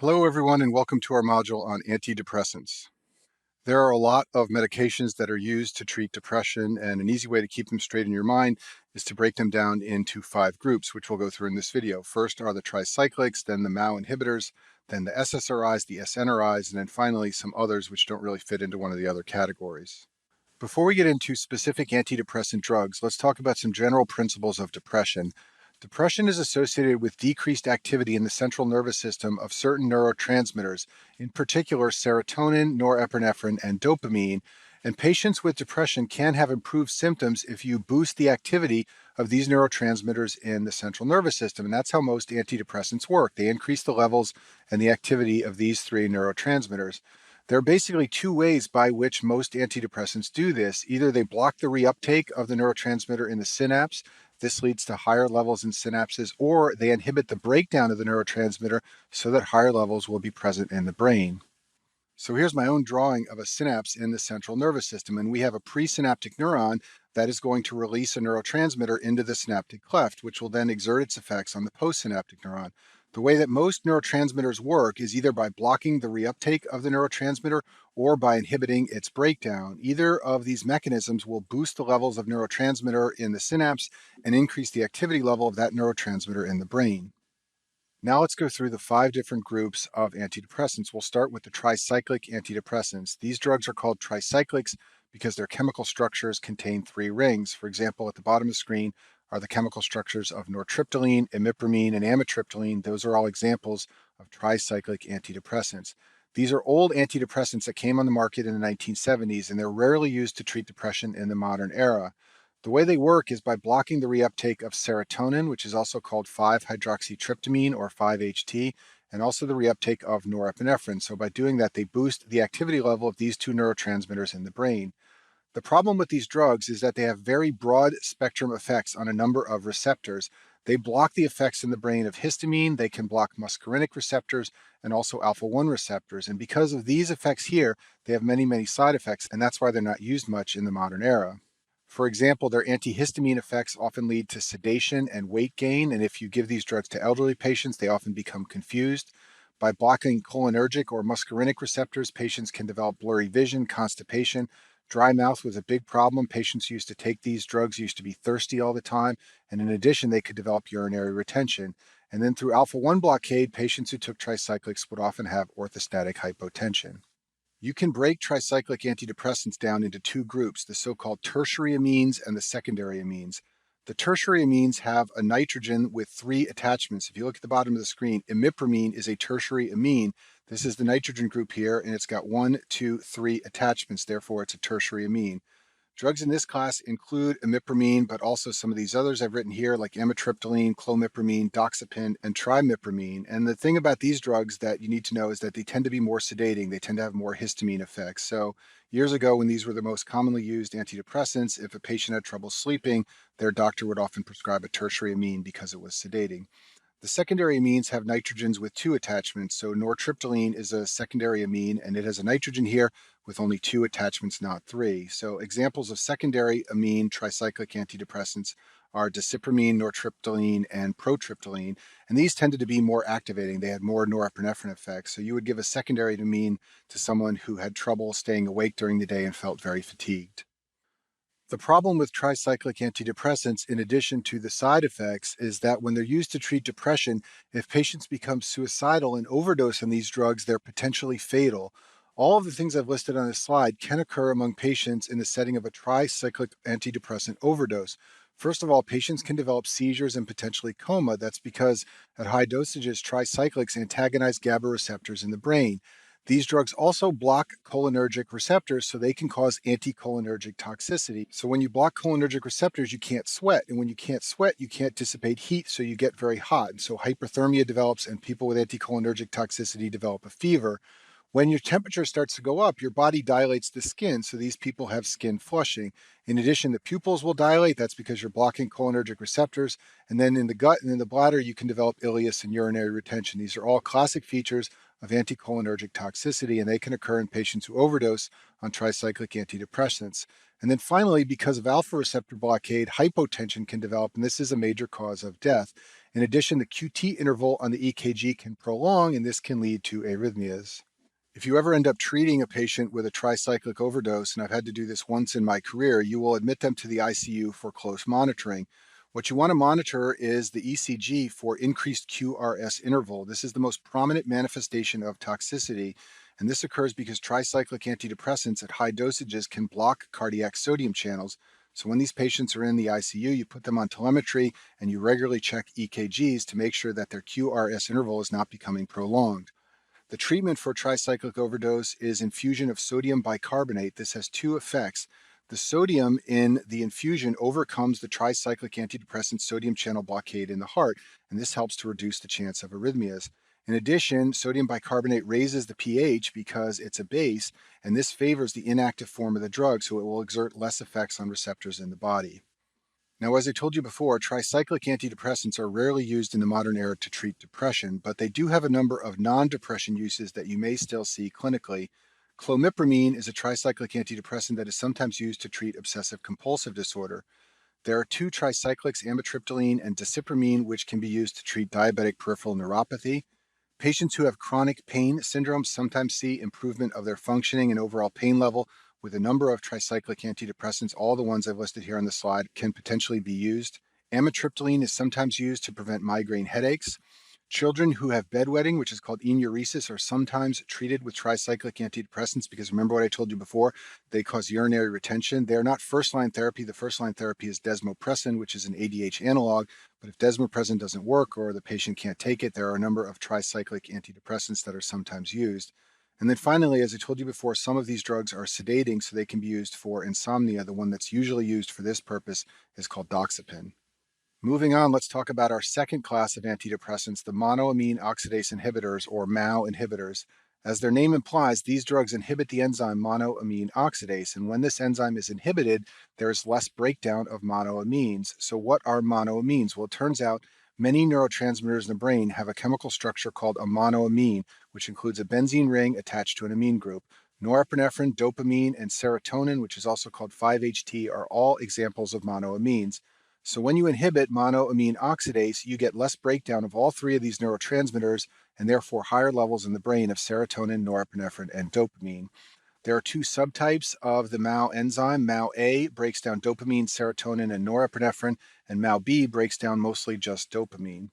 Hello, everyone, and welcome to our module on antidepressants. There are a lot of medications that are used to treat depression, and an easy way to keep them straight in your mind is to break them down into 5 groups, which we'll go through in this video. First are the tricyclics, then the MAO inhibitors, then the SSRIs, the SNRIs, and then finally some others which don't really fit into one of the other categories. Before we get into specific antidepressant drugs, let's talk about some general principles of depression. Depression is associated with decreased activity in the central nervous system of certain neurotransmitters, in particular serotonin, norepinephrine, and dopamine. And patients with depression can have improved symptoms if you boost the activity of these neurotransmitters in the central nervous system. And that's how most antidepressants work. They increase the levels and the activity of these 3 neurotransmitters. There are basically 2 ways by which most antidepressants do this. Either they block the reuptake of the neurotransmitter in the synapse. This leads to higher levels in synapses, or they inhibit the breakdown of the neurotransmitter so that higher levels will be present in the brain. So here's my own drawing of a synapse in the central nervous system, and we have a presynaptic neuron that is going to release a neurotransmitter into the synaptic cleft, which will then exert its effects on the postsynaptic neuron. The way that most neurotransmitters work is either by blocking the reuptake of the neurotransmitter or by inhibiting its breakdown. Either of these mechanisms will boost the levels of neurotransmitter in the synapse and increase the activity level of that neurotransmitter in the brain. Now let's go through the 5 different groups of antidepressants. We'll start with the tricyclic antidepressants. These drugs are called tricyclics because their chemical structures contain 3 rings. For example, at the bottom of the screen are the chemical structures of nortriptyline, imipramine, and amitriptyline. Those are all examples of tricyclic antidepressants. These are old antidepressants that came on the market in the 1970s, and they're rarely used to treat depression in the modern era. The way they work is by blocking the reuptake of serotonin, which is also called 5-hydroxytryptamine or 5-HT, and also the reuptake of norepinephrine. So by doing that, they boost the activity level of these 2 neurotransmitters in the brain. The problem with these drugs is that they have very broad spectrum effects on a number of receptors. They block the effects in the brain of histamine, they can block muscarinic receptors, and also alpha-1 receptors. And because of these effects here, they have many, many side effects, and that's why they're not used much in the modern era. For example, their antihistamine effects often lead to sedation and weight gain, and if you give these drugs to elderly patients, they often become confused. By blocking cholinergic or muscarinic receptors, patients can develop blurry vision, constipation. Dry mouth was a big problem. Patients used to take these drugs, used to be thirsty all the time, and in addition, they could develop urinary retention. And then through alpha-1 blockade, patients who took tricyclics would often have orthostatic hypotension. You can break tricyclic antidepressants down into 2 groups, the so-called tertiary amines and the secondary amines. The tertiary amines have a nitrogen with 3 attachments. If you look at the bottom of the screen, imipramine is a tertiary amine. This is the nitrogen group here, and it's got 1, 2, 3 attachments. Therefore, it's a tertiary amine. Drugs in this class include imipramine, but also some of these others I've written here, like amitriptyline, clomipramine, doxepin, and trimipramine. And the thing about these drugs that you need to know is that they tend to be more sedating. They tend to have more histamine effects. So years ago, when these were the most commonly used antidepressants, if a patient had trouble sleeping, their doctor would often prescribe a tertiary amine because it was sedating. The secondary amines have nitrogens with 2 attachments. So nortriptyline is a secondary amine, and it has a nitrogen here with only 2 attachments, not 3. So examples of secondary amine tricyclic antidepressants are desipramine, nortriptyline, and protriptyline. And these tended to be more activating. They had more norepinephrine effects. So you would give a secondary amine to someone who had trouble staying awake during the day and felt very fatigued. The problem with tricyclic antidepressants, in addition to the side effects, is that when they're used to treat depression, if patients become suicidal and overdose on these drugs, they're potentially fatal. All of the things I've listed on this slide can occur among patients in the setting of a tricyclic antidepressant overdose. First of all, patients can develop seizures and potentially coma. That's because at high dosages, tricyclics antagonize GABA receptors in the brain. These drugs also block cholinergic receptors, so they can cause anticholinergic toxicity. So when you block cholinergic receptors, you can't sweat. And when you can't sweat, you can't dissipate heat, so you get very hot. And so hyperthermia develops, and people with anticholinergic toxicity develop a fever. When your temperature starts to go up, your body dilates the skin, so these people have skin flushing. In addition, the pupils will dilate. That's because you're blocking cholinergic receptors. And then in the gut and in the bladder, you can develop ileus and urinary retention. These are all classic features of anticholinergic toxicity, and they can occur in patients who overdose on tricyclic antidepressants. And then finally, because of alpha receptor blockade, hypotension can develop, and this is a major cause of death. In addition, the QT interval on the EKG can prolong, and this can lead to arrhythmias. If you ever end up treating a patient with a tricyclic overdose, and I've had to do this once in my career, you will admit them to the ICU for close monitoring. What you want to monitor is the ECG for increased QRS interval. This is the most prominent manifestation of toxicity, and this occurs because tricyclic antidepressants at high dosages can block cardiac sodium channels. So when these patients are in the ICU, you put them on telemetry and you regularly check EKGs to make sure that their QRS interval is not becoming prolonged. The treatment for tricyclic overdose is infusion of sodium bicarbonate. This has two effects. The sodium in the infusion overcomes the tricyclic antidepressant sodium channel blockade in the heart, and this helps to reduce the chance of arrhythmias. In addition, sodium bicarbonate raises the pH because it's a base, and this favors the inactive form of the drug, so it will exert less effects on receptors in the body. Now, as I told you before, tricyclic antidepressants are rarely used in the modern era to treat depression, but they do have a number of non-depression uses that you may still see clinically. Clomipramine is a tricyclic antidepressant that is sometimes used to treat obsessive-compulsive disorder. There are two tricyclics, amitriptyline and desipramine, which can be used to treat diabetic peripheral neuropathy. Patients who have chronic pain syndrome sometimes see improvement of their functioning and overall pain level with a number of tricyclic antidepressants. All the ones I've listed here on the slide can potentially be used. Amitriptyline is sometimes used to prevent migraine headaches. Children who have bedwetting, which is called enuresis, are sometimes treated with tricyclic antidepressants because remember what I told you before, they cause urinary retention. They're not first-line therapy. The first-line therapy is desmopressin, which is an ADH analog, but if desmopressin doesn't work or the patient can't take it, there are a number of tricyclic antidepressants that are sometimes used. And then finally, as I told you before, some of these drugs are sedating, so they can be used for insomnia. The one that's usually used for this purpose is called doxepin. Moving on, let's talk about our second class of antidepressants, the monoamine oxidase inhibitors, or MAO inhibitors. As their name implies, these drugs inhibit the enzyme monoamine oxidase, and when this enzyme is inhibited, there is less breakdown of monoamines. So what are monoamines? Well, it turns out many neurotransmitters in the brain have a chemical structure called a monoamine, which includes a benzene ring attached to an amine group. Norepinephrine, dopamine, and serotonin, which is also called 5-HT, are all examples of monoamines. So when you inhibit monoamine oxidase, you get less breakdown of all three of these neurotransmitters and therefore higher levels in the brain of serotonin, norepinephrine, and dopamine. There are two subtypes of the MAO enzyme. MAO-A breaks down dopamine, serotonin, and norepinephrine, and MAO-B breaks down mostly just dopamine.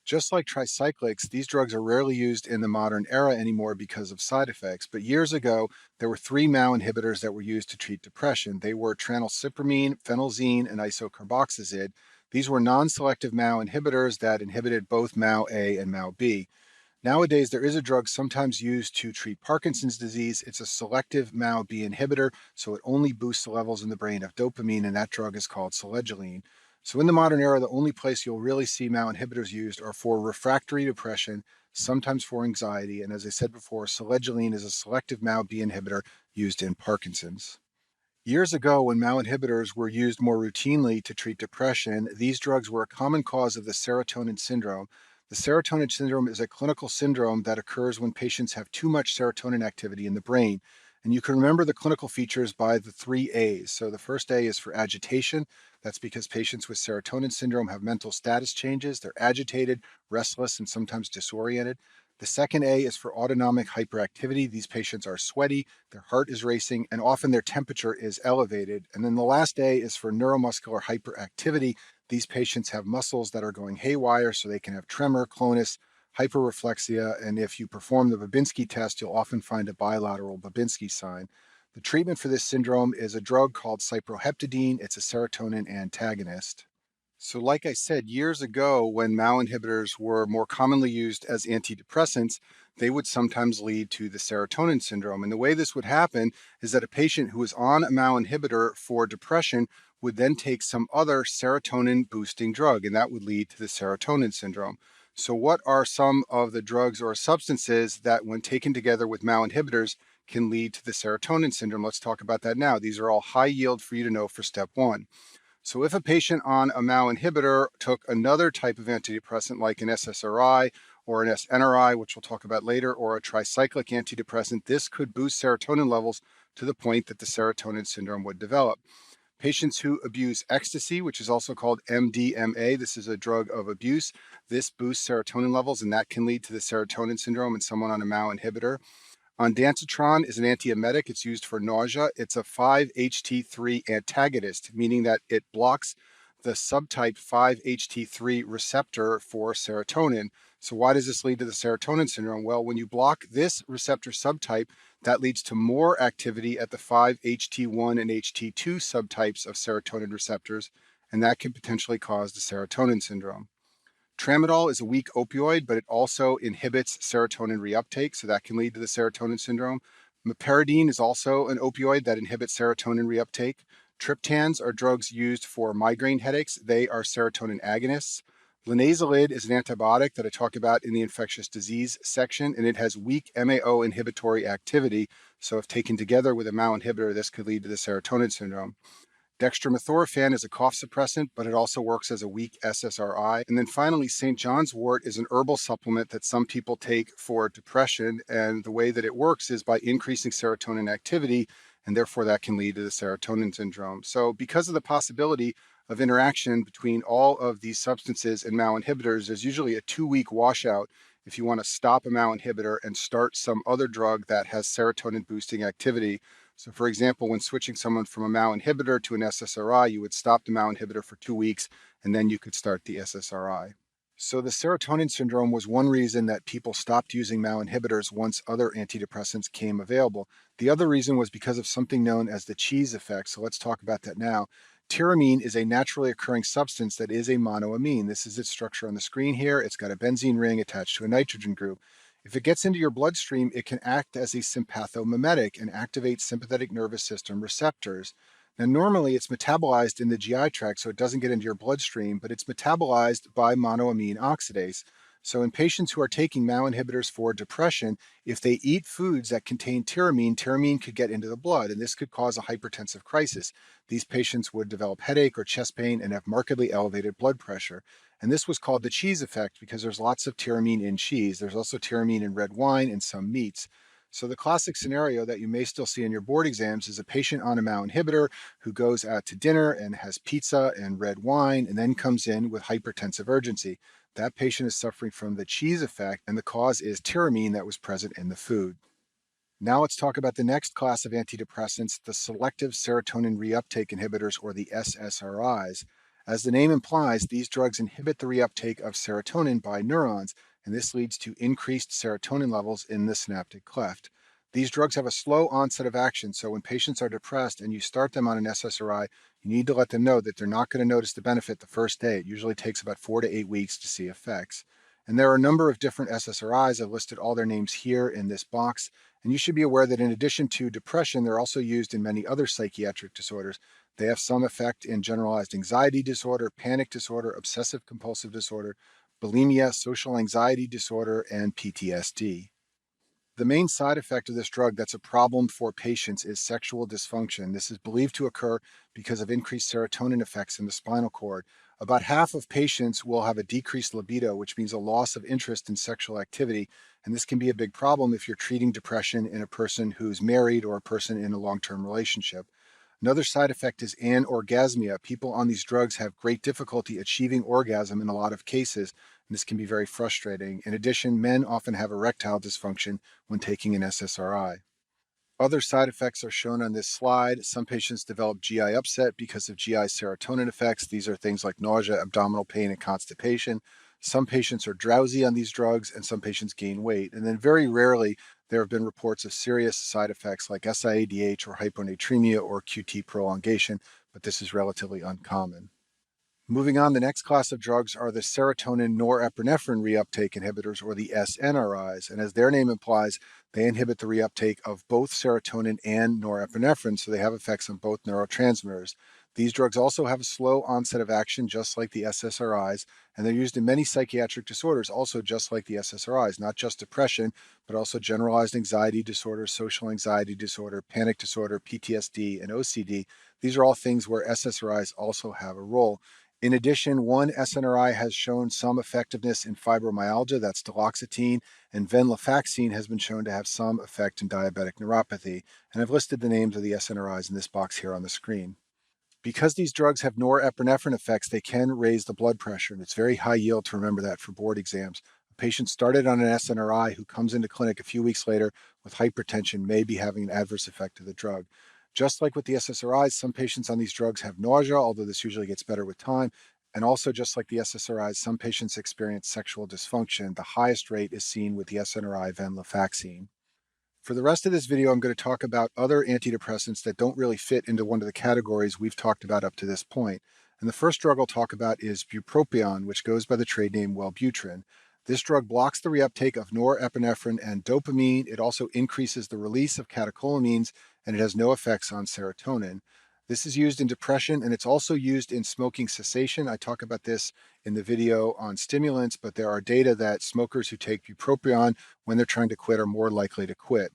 Just like tricyclics, these drugs are rarely used in the modern era anymore because of side effects. But years ago, there were three MAO inhibitors that were used to treat depression. They were tranylcypromine, phenelzine, and isocarboxazid. These were non-selective MAO inhibitors that inhibited both MAO-A and MAO-B. Nowadays, there is a drug sometimes used to treat Parkinson's disease. It's a selective MAO-B inhibitor, so it only boosts the levels in the brain of dopamine, and that drug is called selegiline. So in the modern era, the only place you'll really see MAO inhibitors used are for refractory depression, sometimes for anxiety, and as I said before, selegiline is a selective MAO-B inhibitor used in Parkinson's. Years ago, when MAO inhibitors were used more routinely to treat depression, these drugs were a common cause of the serotonin syndrome. The serotonin syndrome is a clinical syndrome that occurs when patients have too much serotonin activity in the brain. And you can remember the clinical features by the three A's. So the first A is for agitation. That's because patients with serotonin syndrome have mental status changes. They're agitated, restless, and sometimes disoriented. The second A is for autonomic hyperactivity. These patients are sweaty, their heart is racing, and often their temperature is elevated. And then the last A is for neuromuscular hyperactivity. These patients have muscles that are going haywire, so they can have tremor, clonus, hyperreflexia, and if you perform the Babinski test, you'll often find a bilateral Babinski sign. The treatment for this syndrome is a drug called cyproheptadine. It's a serotonin antagonist. So like I said, years ago, when MAO inhibitors were more commonly used as antidepressants, they would sometimes lead to the serotonin syndrome. And the way this would happen is that a patient who is on a MAO inhibitor for depression would then take some other serotonin boosting drug, and that would lead to the serotonin syndrome. So what are some of the drugs or substances that, when taken together with MAO inhibitors, can lead to the serotonin syndrome? Let's talk about that now. These are all high yield for you to know for step one. So if a patient on a MAO inhibitor took another type of antidepressant like an SSRI or an SNRI, which we'll talk about later, or a tricyclic antidepressant, this could boost serotonin levels to the point that the serotonin syndrome would develop. Patients who abuse ecstasy, which is also called MDMA, this is a drug of abuse, this boosts serotonin levels, and that can lead to the serotonin syndrome in someone on a MAO inhibitor. Ondansetron is an antiemetic. It's used for nausea. It's a 5-HT3 antagonist, meaning that it blocks the subtype 5-HT3 receptor for serotonin. So why does this lead to the serotonin syndrome? Well, when you block this receptor subtype, that leads to more activity at the 5-HT1 and HT2 subtypes of serotonin receptors, and that can potentially cause the serotonin syndrome. Tramadol is a weak opioid, but it also inhibits serotonin reuptake, so that can lead to the serotonin syndrome. Meperidine is also an opioid that inhibits serotonin reuptake. Triptans are drugs used for migraine headaches. They are serotonin agonists. Linezolid is an antibiotic that I talk about in the infectious disease section, and it has weak MAO inhibitory activity. So if taken together with a MAO inhibitor, this could lead to the serotonin syndrome. Dextromethorphan is a cough suppressant, but it also works as a weak SSRI. And then finally, St. John's wort is an herbal supplement that some people take for depression. And the way that it works is by increasing serotonin activity, and therefore that can lead to the serotonin syndrome. So because of the possibility of interaction between all of these substances and MAO inhibitors, there's usually a 2-week washout if you want to stop a MAO inhibitor and start some other drug that has serotonin boosting activity. So for example, when switching someone from a MAO inhibitor to an SSRI, you would stop the MAO inhibitor for 2 weeks, and then you could start the SSRI. So the serotonin syndrome was one reason that people stopped using MAO inhibitors once other antidepressants came available. The other reason was because of something known as the cheese effect. So let's talk about that now. Tyramine is a naturally occurring substance that is a monoamine. This is its structure on the screen here. It's got a benzene ring attached to a nitrogen group. If it gets into your bloodstream, it can act as a sympathomimetic and activate sympathetic nervous system receptors. Now, normally it's metabolized in the GI tract, so it doesn't get into your bloodstream, but it's metabolized by monoamine oxidase. So in patients who are taking MAO inhibitors for depression, if they eat foods that contain tyramine, tyramine could get into the blood, and this could cause a hypertensive crisis. These patients would develop headache or chest pain and have markedly elevated blood pressure. And this was called the cheese effect because there's lots of tyramine in cheese. There's also tyramine in red wine and some meats. So the classic scenario that you may still see in your board exams is a patient on a MAO inhibitor who goes out to dinner and has pizza and red wine and then comes in with hypertensive urgency. That patient is suffering from the cheese effect, and the cause is tyramine that was present in the food. Now let's talk about the next class of antidepressants, the selective serotonin reuptake inhibitors, or the SSRIs. As the name implies, these drugs inhibit the reuptake of serotonin by neurons, and this leads to increased serotonin levels in the synaptic cleft. These drugs have a slow onset of action, so when patients are depressed and you start them on an SSRI, you need to let them know that they're not going to notice the benefit the first day. It usually takes about 4 to 8 weeks to see effects. And there are a number of different SSRIs. I've listed all their names here in this box. And you should be aware that in addition to depression, they're also used in many other psychiatric disorders. They have some effect in generalized anxiety disorder, panic disorder, obsessive compulsive disorder, bulimia, social anxiety disorder, and PTSD. The main side effect of this drug that's a problem for patients is sexual dysfunction. This is believed to occur because of increased serotonin effects in the spinal cord. About half of patients will have a decreased libido, which means a loss of interest in sexual activity. And this can be a big problem if you're treating depression in a person who's married or a person in a long-term relationship. Another side effect is anorgasmia. People on these drugs have great difficulty achieving orgasm in a lot of cases, and this can be very frustrating. In addition, men often have erectile dysfunction when taking an SSRI. Other side effects are shown on this slide. Some patients develop GI upset because of GI serotonin effects. These are things like nausea, abdominal pain, and constipation. Some patients are drowsy on these drugs, and some patients gain weight. And then very rarely, there have been reports of serious side effects like SIADH or hyponatremia or QT prolongation, but this is relatively uncommon. Moving on, the next class of drugs are the serotonin norepinephrine reuptake inhibitors, or the SNRIs. And as their name implies, they inhibit the reuptake of both serotonin and norepinephrine, so they have effects on both neurotransmitters. These drugs also have a slow onset of action, just like the SSRIs, and they're used in many psychiatric disorders, also just like the SSRIs, not just depression, but also generalized anxiety disorder, social anxiety disorder, panic disorder, PTSD, and OCD. These are all things where SSRIs also have a role. In addition, one SNRI has shown some effectiveness in fibromyalgia, that's duloxetine, and venlafaxine has been shown to have some effect in diabetic neuropathy. And I've listed the names of the SNRIs in this box here on the screen. Because these drugs have norepinephrine effects, they can raise the blood pressure, and it's very high yield to remember that for board exams. A patient started on an SNRI who comes into clinic a few weeks later with hypertension may be having an adverse effect of the drug. Just like with the SSRIs, some patients on these drugs have nausea, although this usually gets better with time. And also, just like the SSRIs, some patients experience sexual dysfunction. The highest rate is seen with the SNRI venlafaxine. For the rest of this video, I'm going to talk about other antidepressants that don't really fit into one of the categories we've talked about up to this point. And the first drug I'll talk about is bupropion, which goes by the trade name Wellbutrin. This drug blocks the reuptake of norepinephrine and dopamine. It also increases the release of catecholamines, and it has no effects on serotonin. This is used in depression, and it's also used in smoking cessation. I talk about this in the video on stimulants, but there are data that smokers who take bupropion when they're trying to quit are more likely to quit.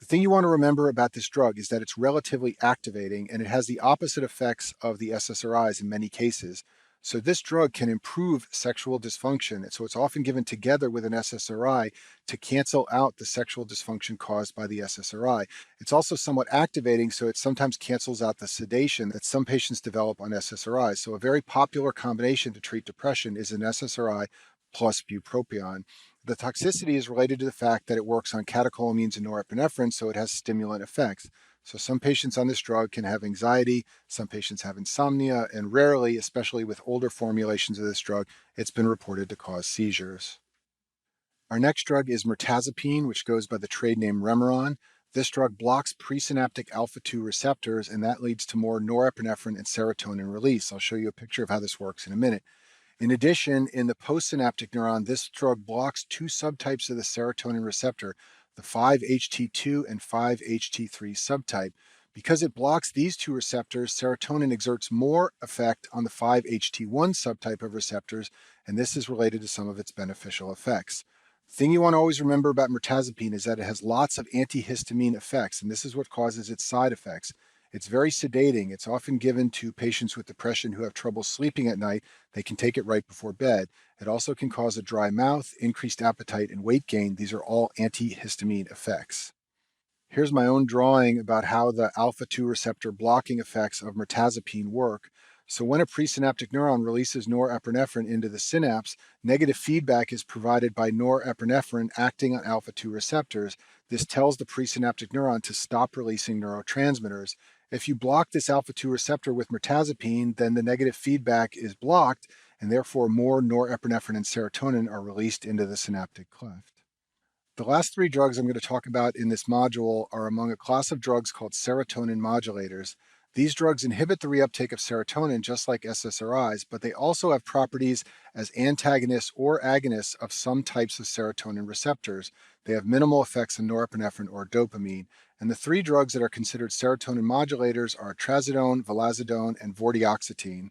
The thing you want to remember about this drug is that it's relatively activating and it has the opposite effects of the SSRIs in many cases. So this drug can improve sexual dysfunction. And so it's often given together with an SSRI to cancel out the sexual dysfunction caused by the SSRI. It's also somewhat activating, so it sometimes cancels out the sedation that some patients develop on SSRIs. So a very popular combination to treat depression is an SSRI plus bupropion. The toxicity is related to the fact that it works on catecholamines and norepinephrine, so it has stimulant effects. So some patients on this drug can have anxiety, some patients have insomnia, and rarely, especially with older formulations of this drug, it's been reported to cause seizures. Our next drug is mirtazapine, which goes by the trade name Remeron. This drug blocks presynaptic alpha-2 receptors, and that leads to more norepinephrine and serotonin release. I'll show you a picture of how this works in a minute. In addition, in the postsynaptic neuron, this drug blocks two subtypes of the serotonin receptor, the 5-HT2 and 5-HT3 subtype. Because it blocks these two receptors, serotonin exerts more effect on the 5-HT1 subtype of receptors, and this is related to some of its beneficial effects. The thing you want to always remember about mirtazapine is that it has lots of antihistamine effects, and this is what causes its side effects. It's very sedating. It's often given to patients with depression who have trouble sleeping at night. They can take it right before bed. It also can cause a dry mouth, increased appetite, and weight gain. These are all antihistamine effects. Here's my own drawing about how the alpha-2 receptor blocking effects of mirtazapine work. So when a presynaptic neuron releases norepinephrine into the synapse, negative feedback is provided by norepinephrine acting on alpha-2 receptors. This tells the presynaptic neuron to stop releasing neurotransmitters. If you block this alpha-2 receptor with mirtazapine, then the negative feedback is blocked, and therefore more norepinephrine and serotonin are released into the synaptic cleft. The last three drugs I'm going to talk about in this module are among a class of drugs called serotonin modulators. These drugs inhibit the reuptake of serotonin just like SSRIs, but they also have properties as antagonists or agonists of some types of serotonin receptors. They have minimal effects on norepinephrine or dopamine. And the three drugs that are considered serotonin modulators are trazodone, vilazodone, and vortioxetine.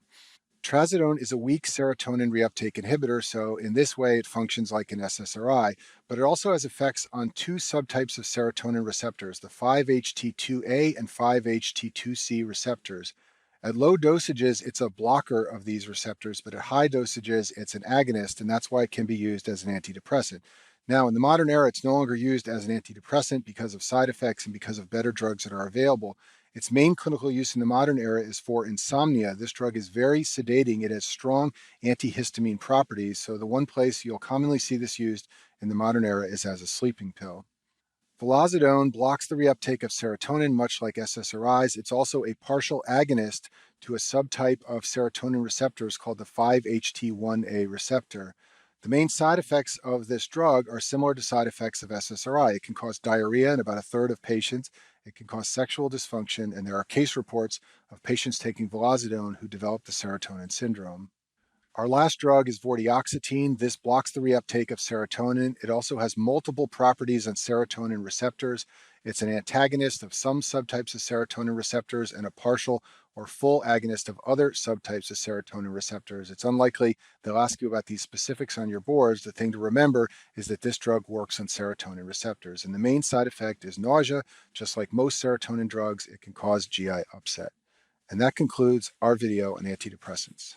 Trazodone is a weak serotonin reuptake inhibitor, so in this way it functions like an SSRI, but it also has effects on two subtypes of serotonin receptors, the 5-HT2A and 5-HT2C receptors. At low dosages, it's a blocker of these receptors, but at high dosages, it's an agonist, and that's why it can be used as an antidepressant. Now, in the modern era, it's no longer used as an antidepressant because of side effects and because of better drugs that are available. Its main clinical use in the modern era is for insomnia. This drug is very sedating. It has strong antihistamine properties, so the one place you'll commonly see this used in the modern era is as a sleeping pill. Vilazodone blocks the reuptake of serotonin, much like SSRIs. It's also a partial agonist to a subtype of serotonin receptors called the 5-HT1A receptor. The main side effects of this drug are similar to side effects of SSRI. It can cause diarrhea in about a third of patients. It can cause sexual dysfunction, and there are case reports of patients taking vilazodone who develop the serotonin syndrome. Our last drug is vortioxetine. This blocks the reuptake of serotonin. It also has multiple properties on serotonin receptors. It's an antagonist of some subtypes of serotonin receptors and a partial or full agonist of other subtypes of serotonin receptors. It's unlikely they'll ask you about these specifics on your boards. The thing to remember is that this drug works on serotonin receptors, and the main side effect is nausea. Just like most serotonin drugs, it can cause GI upset. And that concludes our video on antidepressants.